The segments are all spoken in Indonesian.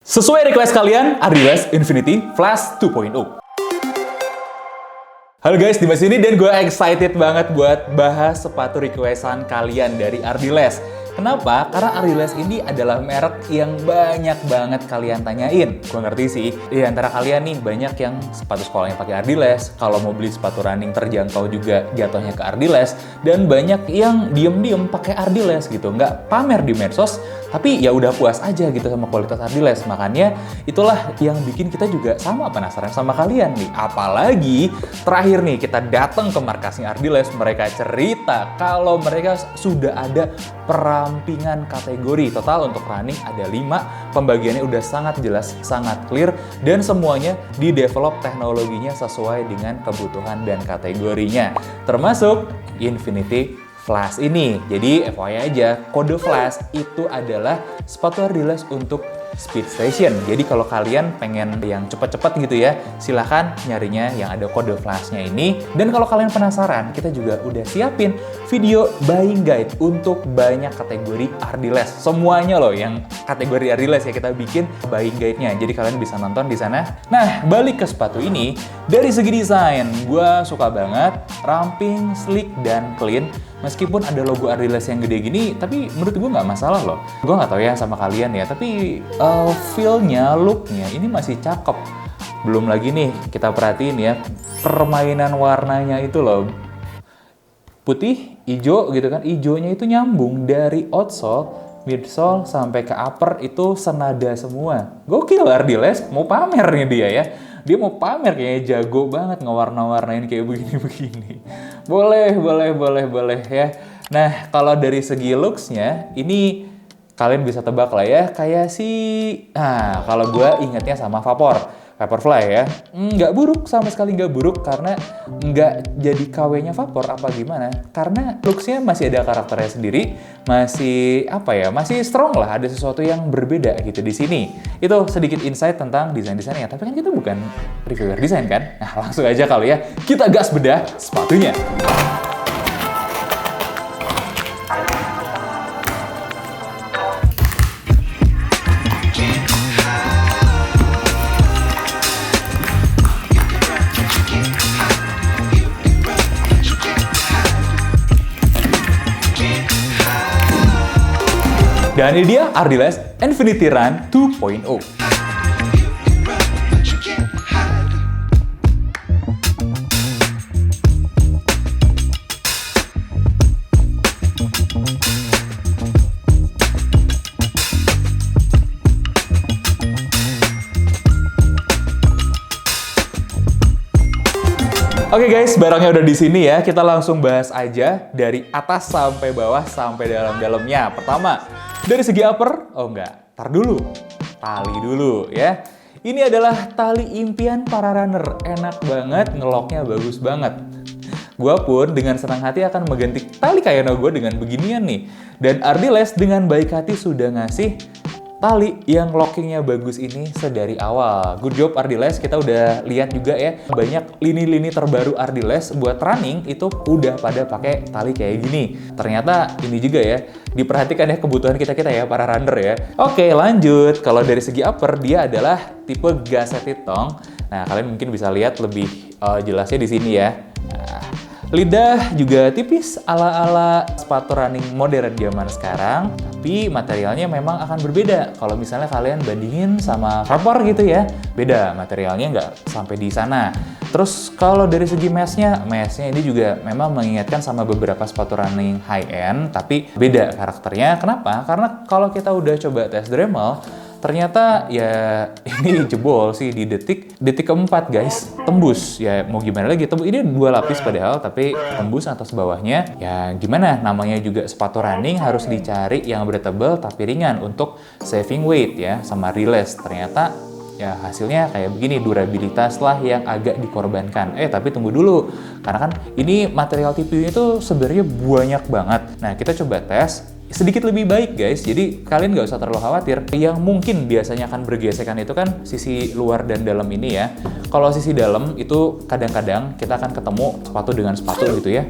Sesuai request kalian, Ardiles Infinity Flash 2.0. Halo guys, Dimas ini dan gue excited banget buat bahas sepatu requestan kalian dari Ardiles. Kenapa? Karena Ardiles ini adalah merek yang banyak banget kalian tanyain. Gue ngerti sih, di antara kalian nih banyak yang sepatu sekolah yang pakai Ardiles. Kalau mau beli sepatu running terjangkau juga jatuhnya ke Ardiles. Dan banyak yang diem-diem pakai Ardiles gitu, nggak pamer di medsos, tapi ya udah puas aja gitu sama kualitas Ardiles. Makanya itulah yang bikin kita juga sama penasaran sama kalian nih. Apalagi terakhir nih kita datang ke markasnya Ardiles, mereka cerita kalau mereka sudah ada perampingan kategori. Total untuk running ada 5, pembagiannya udah sangat jelas, sangat clear, dan semuanya di-develop teknologinya sesuai dengan kebutuhan dan kategorinya. Termasuk Infinity Flash ini. Jadi FYI aja, kode Flash itu adalah sepatu Ardiles untuk speed station. Jadi kalau kalian pengen yang cepat-cepat gitu ya, silahkan nyarinya yang ada kode flashnya ini. Dan kalau kalian penasaran, kita juga udah siapin video buying guide untuk banyak kategori Ardiles. Semuanya loh yang kategori Ardiles ya kita bikin buying guide-nya. Jadi kalian bisa nonton di sana. Nah, balik ke sepatu ini, dari segi desain, gue suka banget, ramping, sleek, dan clean. Meskipun ada logo Ardiles yang gede gini, tapi menurut gue nggak masalah loh. Gue nggak tahu ya sama kalian ya, tapi feel-nya, look-nya ini masih cakep. Belum lagi nih, kita perhatiin ya, permainan warnanya itu loh. Putih, hijau gitu kan, hijaunya itu nyambung dari outsole, midsole, sampai ke upper itu senada semua. Gokil Ardiles, mau pamer nih dia ya. Dia mau pamer kayaknya jago banget ngewarna-warnain kayak begini-begini. Boleh ya. Nah, kalau dari segi looks-nya, ini kalian bisa tebak lah ya, kayak kalau gue ingetnya sama Vaporfly ya. Nggak buruk, sama sekali nggak buruk, karena nggak jadi KW-nya Vapor apa gimana. Karena looks-nya masih ada karakternya sendiri, masih masih strong lah, ada sesuatu yang berbeda gitu di sini. Itu sedikit insight tentang desain-desainnya. Tapi kan kita bukan reviewer desain kan? Nah, langsung aja kali ya, kita gas bedah sepatunya. Dan ini dia Ardiles Infinity Run 2.0. Oke guys, barangnya udah di sini ya. Kita langsung bahas aja dari atas sampai bawah sampai dalam-dalamnya. Pertama, dari segi upper, tar dulu. Tali dulu ya. Ini adalah tali impian para runner. Enak banget, ngeloknya bagus banget. Gua pun dengan senang hati akan mengganti tali Kayano gue dengan beginian nih. Dan Ardiles dengan baik hati sudah ngasih tali yang lockingnya bagus ini sedari awal. Good job Ardiles, kita udah lihat juga ya, banyak lini-lini terbaru Ardiles buat running itu udah pada pakai tali kayak gini. Ternyata ini juga ya, diperhatikan ya kebutuhan kita ya, para runner ya. Oke, lanjut. Kalau dari segi upper, dia adalah tipe gasseted tongue. Nah, kalian mungkin bisa lihat lebih jelasnya di sini ya. Nah, lidah juga tipis ala-ala sepatu running modern zaman sekarang, tapi materialnya memang akan berbeda. Kalau misalnya kalian bandingin sama Vapor gitu ya, beda materialnya, nggak sampai di sana. Terus kalau dari segi meshnya ini juga memang mengingatkan sama beberapa sepatu running high-end, tapi beda karakternya. Kenapa? Karena kalau kita udah coba tes Dremel, ternyata ya ini jebol sih di detik keempat guys, tembus. Ya mau gimana lagi, ini 2 lapis padahal, tapi tembus atas bawahnya. Ya gimana, namanya juga sepatu running, harus dicari yang breathable tapi ringan untuk saving weight ya, sama Ardiles. Ternyata ya hasilnya kayak begini, durabilitas lah yang agak dikorbankan. Tapi tunggu dulu, karena kan ini material TPU itu sebenarnya banyak banget. Nah, kita coba tes sedikit lebih baik guys, jadi kalian nggak usah terlalu khawatir. Yang mungkin biasanya akan bergesekan itu kan sisi luar dan dalam ini ya. Kalau sisi dalam itu kadang-kadang kita akan ketemu sepatu dengan sepatu gitu ya.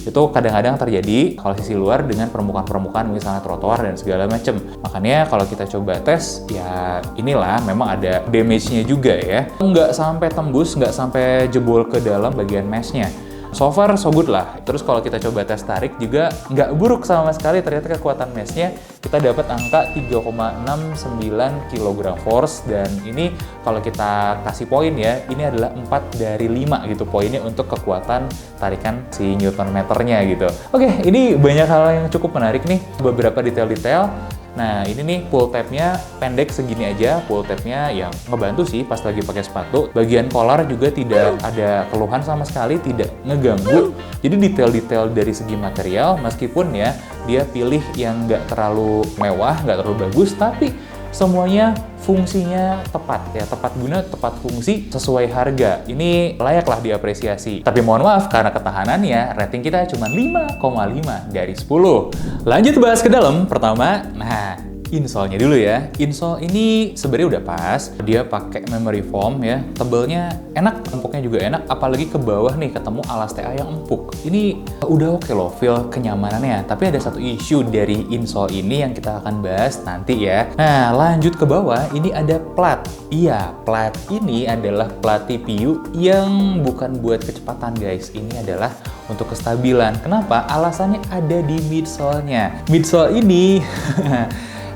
Itu kadang-kadang terjadi kalau sisi luar dengan permukaan-permukaan misalnya trotoar dan segala macam. Makanya kalau kita coba tes, ya inilah memang ada damage-nya juga ya. Nggak sampai tembus, nggak sampai jebol ke dalam bagian mesh-nya. So far so good lah. Terus kalau kita coba tes tarik juga nggak buruk sama sekali. Ternyata kekuatan mesh-nya kita dapat angka 3,69 kg force, dan ini kalau kita kasih poin ya, ini adalah 4 dari 5 gitu poinnya untuk kekuatan tarikan si Newton meternya gitu. Oke, ini banyak hal yang cukup menarik nih, beberapa detail-detail. Nah, ini nih pull tabnya pendek segini aja, pull tabnya yang ngebantu sih pas lagi pakai sepatu. Bagian collar juga tidak ada keluhan sama sekali, tidak ngeganggu. Jadi detail-detail dari segi material, meskipun ya dia pilih yang nggak terlalu mewah, nggak terlalu bagus, tapi semuanya fungsinya tepat ya, tepat guna, tepat fungsi, sesuai harga. Ini layaklah diapresiasi. Tapi mohon maaf, karena ketahanannya rating kita cuma 5,5 dari 10. Lanjut bahas ke dalam. Pertama, nah insole-nya dulu ya. Insole ini sebenarnya udah pas. Dia pakai memory foam ya. Tebelnya enak, empuknya juga enak. Apalagi ke bawah nih ketemu alas TA yang empuk. Ini udah oke loh feel kenyamanannya. Tapi ada satu isu dari insole ini yang kita akan bahas nanti ya. Nah, lanjut ke bawah, ini ada plat. Iya, plat ini adalah plat TPU yang bukan buat kecepatan guys. Ini adalah untuk kestabilan. Kenapa? Alasannya ada di midsole-nya. Midsole ini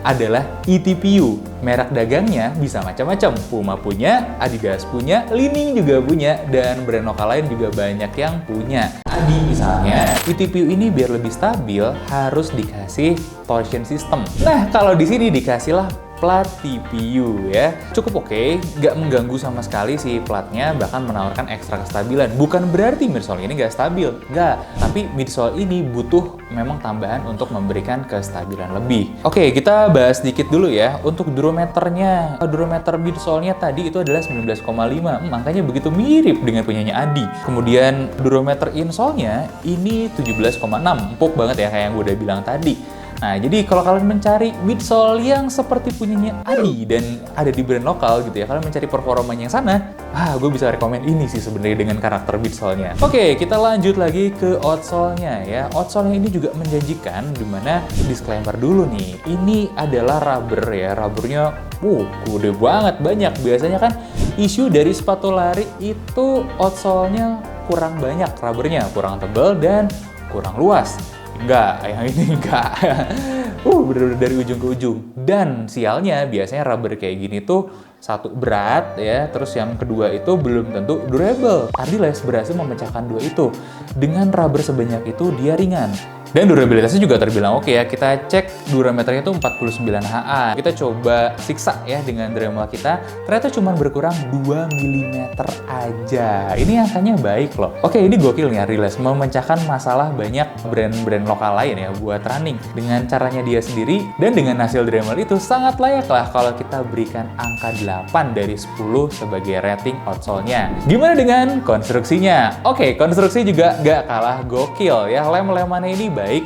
adalah eTPU. Merek dagangnya bisa macam-macam. Puma punya, Adidas punya, Li-Ning juga punya, dan brand lokal lain juga banyak yang punya. Adi misalnya, eTPU ini biar lebih stabil harus dikasih torsion system. Nah, kalau di sini dikasihlah plat TPU ya. Cukup oke, nggak mengganggu sama sekali si platnya, bahkan menawarkan ekstra kestabilan. Bukan berarti midsole ini nggak stabil, nggak. Tapi midsole ini butuh memang tambahan untuk memberikan kestabilan lebih. Oke, kita bahas sedikit dulu ya. Untuk durometernya, durometer midsole-nya tadi itu adalah 19,5. Angkanya begitu mirip dengan punyanya Adi. Kemudian durometer insole-nya ini 17,6. Empuk banget ya kayak yang gue udah bilang tadi. Nah, jadi kalau kalian mencari midsole yang seperti punyanya Adi dan ada di brand lokal gitu ya, kalian mencari performanya yang sana, gue bisa rekomen ini sih sebenarnya dengan karakter midsole-nya. Oke, kita lanjut lagi ke outsole-nya ya. Outsole-nya ini juga menjanjikan, dimana disclaimer dulu nih, ini adalah rubber ya, rubbernya gede banget, banyak. Biasanya kan isu dari sepatu lari itu outsole-nya kurang banyak, rubbernya kurang tebal dan kurang luas. Enggak, yang ini enggak. Bener-bener dari ujung ke ujung. Dan sialnya biasanya rubber kayak gini tuh satu berat ya, terus yang kedua itu belum tentu durable. Ardiles berhasil memecahkan dua itu. Dengan rubber sebanyak itu dia ringan. Dan durabilitasnya juga terbilang oke ya. Kita cek durometernya itu 49 HA. Kita coba siksa ya dengan Dremel kita. Ternyata cuma berkurang 2 mm aja. Ini angkanya baik loh. Oke, ini gokil nih Ardiles. Memecahkan masalah banyak brand-brand lokal lain ya buat running. Dengan caranya dia sendiri dan dengan hasil Dremel itu sangat layak lah kalau kita berikan angka 8 dari 10 sebagai rating outsole-nya. Gimana dengan konstruksinya? Oke, konstruksi juga gak kalah gokil ya. Lem-lemannya ini baik.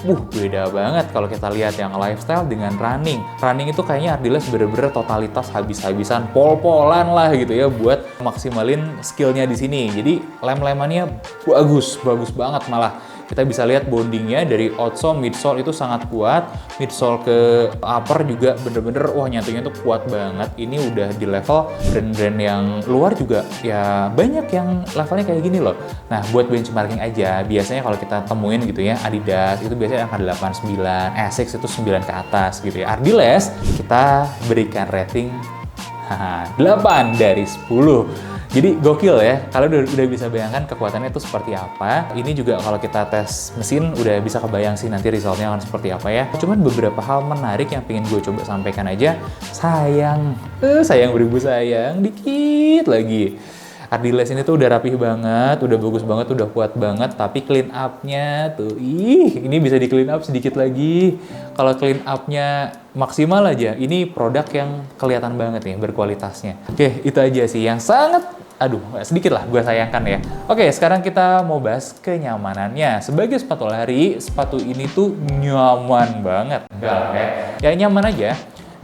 Beda banget kalau kita lihat yang lifestyle dengan running. Running itu kayaknya Ardiles bener-bener totalitas habis-habisan, pol-polan lah gitu ya buat maksimalin skillnya di sini. Jadi lem-lemannya bagus banget malah. Kita bisa lihat bondingnya dari outsole, midsole itu sangat kuat. Midsole ke upper juga bener-bener nyatunya tuh kuat banget. Ini udah di level brand-brand yang luar juga ya banyak yang levelnya kayak gini loh. Nah, buat benchmarking aja, biasanya kalau kita temuin gitu ya, Adidas itu biasanya angka 8, 9, Asics itu 9 ke atas gitu ya. Ardiles kita berikan rating 8 dari 10. Jadi gokil ya, kalian udah bisa bayangkan kekuatannya itu seperti apa. Ini juga kalau kita tes mesin udah bisa kebayang sih nanti resultnya akan seperti apa ya. Cuman beberapa hal menarik yang pengen gue coba sampaikan aja. Sayang beribu sayang, dikit lagi. Ardiles ini tuh udah rapih banget, udah bagus banget, udah kuat banget, tapi clean up-nya tuh, ini bisa di clean up sedikit lagi. Kalau clean up-nya maksimal aja, ini produk yang kelihatan banget nih berkualitasnya. Oke, itu aja sih yang sangat, sedikit lah gue sayangkan ya. Oke, sekarang kita mau bahas kenyamanannya. Sebagai sepatu lari, sepatu ini tuh nyaman banget. Ya nyaman aja.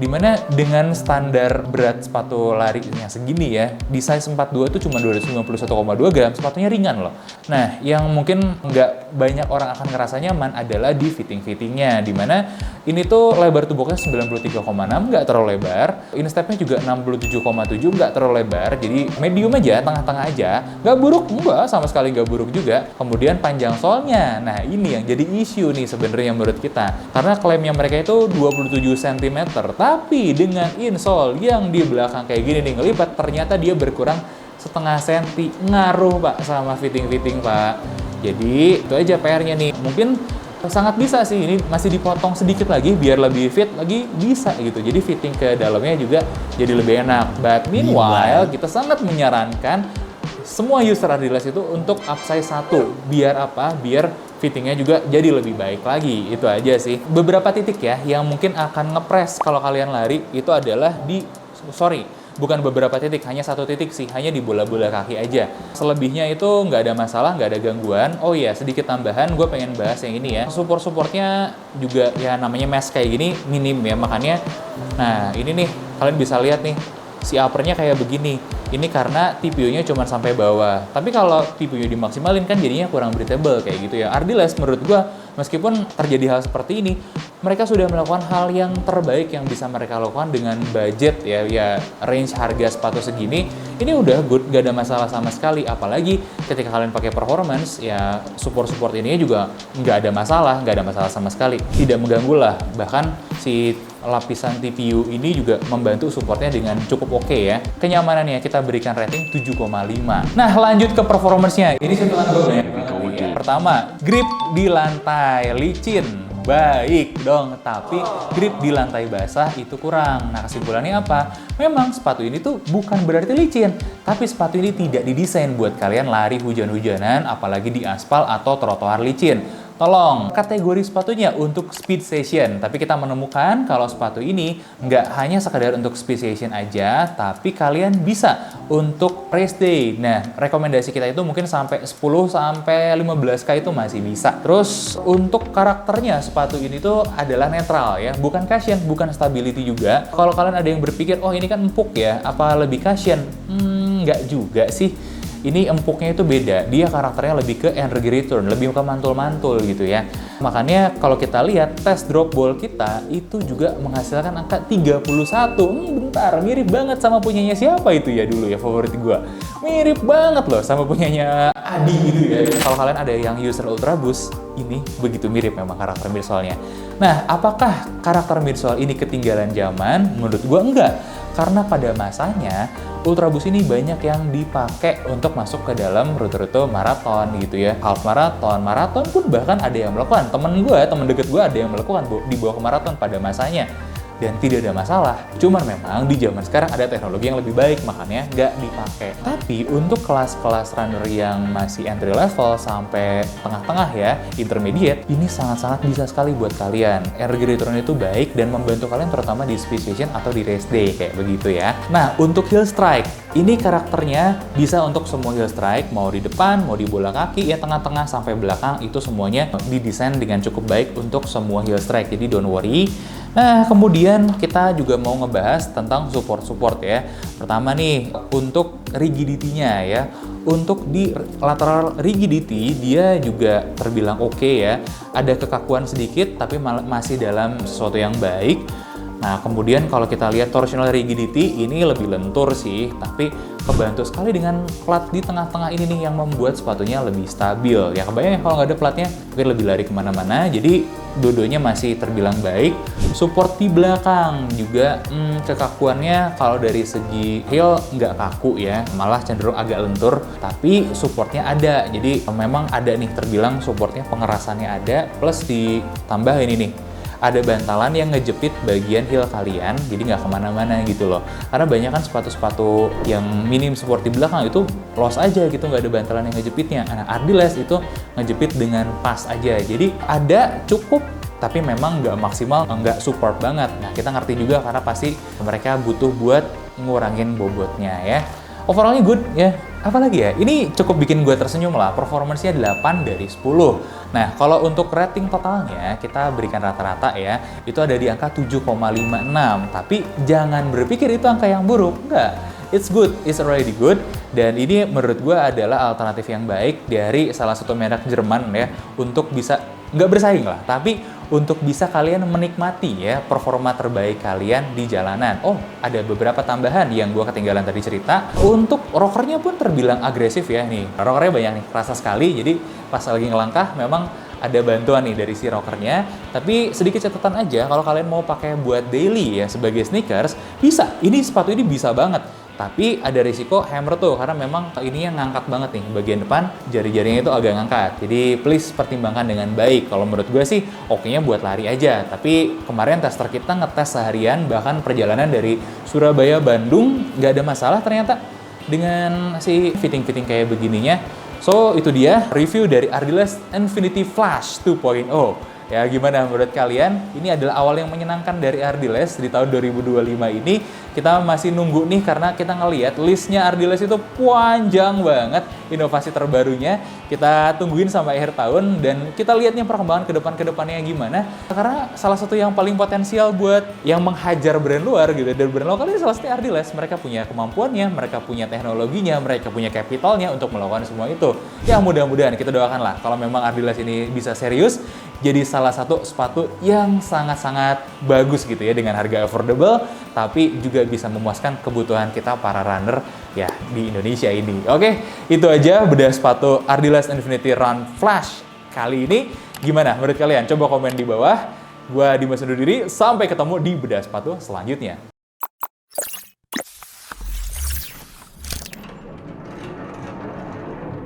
Dimana dengan standar berat sepatu lari yang segini ya, di size 42 itu cuma 291,2 gram, sepatunya ringan loh. Nah, yang mungkin nggak banyak orang akan ngerasa nyaman adalah di fitting-fittingnya, dimana ini tuh lebar tubuhnya 93,6, nggak terlalu lebar. Instepnya juga 67,7, nggak terlalu lebar. Jadi medium aja, tengah-tengah aja. Nggak buruk, enggak, sama sekali nggak buruk juga. Kemudian panjang solnya. Nah, ini yang jadi isu nih sebenarnya menurut kita. Karena klaimnya mereka itu 27 cm. Tapi dengan insole yang di belakang kayak gini nih ngelipat, ternyata dia berkurang setengah senti. Ngaruh Pak sama fitting-fitting Pak. Jadi itu aja PR-nya nih. Mungkin sangat bisa sih, ini masih dipotong sedikit lagi biar lebih fit lagi, bisa gitu. Jadi fitting ke dalamnya juga jadi lebih enak. But meanwhile, kita sangat menyarankan semua user Adidas itu untuk upsize 1. Biar apa? Biar fittingnya juga jadi lebih baik lagi. Itu aja sih. Beberapa titik ya yang mungkin akan ngepres kalau kalian lari itu adalah bukan beberapa titik, hanya satu titik sih, hanya di bola-bola kaki aja. Selebihnya itu nggak ada masalah, nggak ada gangguan. Oh iya, sedikit tambahan, gue pengen bahas yang ini ya. Support-supportnya juga ya namanya mesh kayak gini, minim ya, makanya nah ini nih, kalian bisa lihat nih, si uppernya kayak begini. Ini karena TPU-nya cuma sampai bawah. Tapi kalau TPU dimaksimalin kan jadinya kurang breathable kayak gitu ya. Adidas menurut gua, meskipun terjadi hal seperti ini, mereka sudah melakukan hal yang terbaik yang bisa mereka lakukan dengan budget ya range harga sepatu segini. Ini udah good, gak ada masalah sama sekali. Apalagi ketika kalian pakai performance, ya support ini juga nggak ada masalah sama sekali. Tidak mengganggu lah. Bahkan si lapisan TPU ini juga membantu supportnya dengan cukup oke ya. Kenyamanannya kita berikan rating 7,5. Nah, lanjut ke performance-nya. Ini sentuhan gue banyak banget ya. Pertama, grip di lantai licin. Baik dong, tapi grip di lantai basah itu kurang. Nah, kesimpulannya apa? Memang sepatu ini tuh bukan berarti licin, tapi sepatu ini tidak didesain buat kalian lari hujan-hujanan, apalagi di aspal atau trotoar licin. Tolong, kategori sepatunya untuk speed session. Tapi kita menemukan kalau sepatu ini nggak hanya sekadar untuk speed session aja, tapi kalian bisa untuk race day. Nah, rekomendasi kita itu mungkin sampai 10-15K itu masih bisa. Terus, untuk karakternya sepatu ini tuh adalah netral ya. Bukan cushion, bukan stability juga. Kalau kalian ada yang berpikir, oh ini kan empuk ya, apa lebih cushion? Nggak juga sih. Ini empuknya itu beda, dia karakternya lebih ke energy return, lebih ke mantul-mantul gitu ya. Makanya kalau kita lihat tes drop ball kita itu juga menghasilkan angka 31. Bentar, mirip banget sama punyanya siapa itu ya dulu ya favorit gua. Mirip banget loh sama punyanya Adi gitu ya. Kalau kalian ada yang user Ultra Boost, ini begitu mirip memang karakter midsole-nya. Nah, apakah karakter midsole ini ketinggalan zaman? Menurut gua enggak. Karena pada masanya Ultra Boost ini banyak yang dipakai untuk masuk ke dalam rute-rute maraton gitu ya. Half maraton pun bahkan ada yang melakukan. Temen deket gue ada yang melakukan dibawa ke maraton pada masanya. Dan tidak ada masalah. Cuman memang di zaman sekarang ada teknologi yang lebih baik, makanya nggak dipakai. Tapi untuk kelas-kelas runner yang masih entry level sampai tengah-tengah ya, intermediate, ini sangat-sangat bisa sekali buat kalian. Energy return itu baik dan membantu kalian terutama di speed session atau di race day kayak begitu ya. Nah, untuk heel strike, ini karakternya bisa untuk semua heel strike, mau di depan, mau di bola kaki, ya tengah-tengah sampai belakang, itu semuanya didesain dengan cukup baik untuk semua heel strike. Jadi don't worry. Nah, kemudian kita juga mau ngebahas tentang support ya. Pertama nih, untuk rigidity-nya ya. Untuk di lateral rigidity, dia juga terbilang oke ya. Ada kekakuan sedikit, tapi masih dalam sesuatu yang baik. Nah, kemudian kalau kita lihat torsional rigidity, ini lebih lentur sih, tapi kebantu sekali dengan plat di tengah-tengah ini nih yang membuat sepatunya lebih stabil. Ya kebayang ya kalau nggak ada platnya, mungkin lebih lari kemana-mana, jadi dua-duanya masih terbilang baik. Support di belakang juga, kekakuannya kalau dari segi heel nggak kaku ya, malah cenderung agak lentur, tapi supportnya ada. Jadi memang ada nih terbilang supportnya, pengerasannya ada, plus ditambah ini nih, ada bantalan yang ngejepit bagian heel kalian, jadi nggak kemana-mana gitu loh. Karena banyak kan sepatu-sepatu yang minim support di belakang itu los aja gitu, nggak ada bantalan yang ngejepitnya. Nah, Adidas itu ngejepit dengan pas aja, jadi ada cukup, tapi memang nggak maksimal, nggak support banget. Nah, kita ngerti juga karena pasti mereka butuh buat ngurangin bobotnya ya. overallnya good ya. Apalagi ya, ini cukup bikin gue tersenyum lah. Performance-nya 8 dari 10. Nah, kalau untuk rating totalnya, kita berikan rata-rata ya, itu ada di angka 7,56. Tapi jangan berpikir itu angka yang buruk. Enggak. It's good, it's already good. Dan ini menurut gue adalah alternatif yang baik dari salah satu merek Jerman ya, untuk bisa, nggak bersaing lah, tapi untuk bisa kalian menikmati ya performa terbaik kalian di jalanan. Oh, ada beberapa tambahan yang gue ketinggalan tadi cerita. Untuk rockernya pun terbilang agresif ya nih. Rockernya banyak nih, kerasa sekali. Jadi pas lagi ngelangkah memang ada bantuan nih dari si rockernya. Tapi sedikit catatan aja, kalau kalian mau pakai buat daily ya sebagai sneakers, bisa. Ini sepatu ini bisa banget. Tapi ada risiko hammer tuh, karena memang ini yang ngangkat banget nih. Bagian depan, jari-jarinya itu agak ngangkat. Jadi please pertimbangkan dengan baik. Kalau menurut gue sih, oke-nya buat lari aja. Tapi kemarin tester kita ngetes seharian, bahkan perjalanan dari Surabaya, Bandung, nggak ada masalah ternyata dengan si fitting-fitting kayak begininya. So, itu dia review dari Ardiles Infinity Flash 2.0. Ya, gimana menurut kalian? Ini adalah awal yang menyenangkan dari Ardiles di tahun 2025 ini. Kita masih nunggu nih karena kita ngelihat listnya Ardiles itu panjang banget inovasi terbarunya. Kita tungguin sampai akhir tahun dan kita lihatnya perkembangan ke depannya gimana. Karena salah satu yang paling potensial buat yang menghajar brand luar gitu, dan brand lokal ini salah satunya Ardiles. Mereka punya kemampuannya, mereka punya teknologinya, mereka punya capitalnya untuk melakukan semua itu. Ya, mudah-mudahan kita doakan lah kalau memang Ardiles ini bisa serius jadi salah satu sepatu yang sangat-sangat bagus gitu ya, dengan harga affordable, tapi juga bisa memuaskan kebutuhan kita para runner ya di Indonesia ini. Oke, itu aja bedah sepatu Ardiles Infinity Run Flash kali ini. Gimana menurut kalian? Coba komen di bawah. Gua Dimas undur diri, sampai ketemu di bedah sepatu selanjutnya.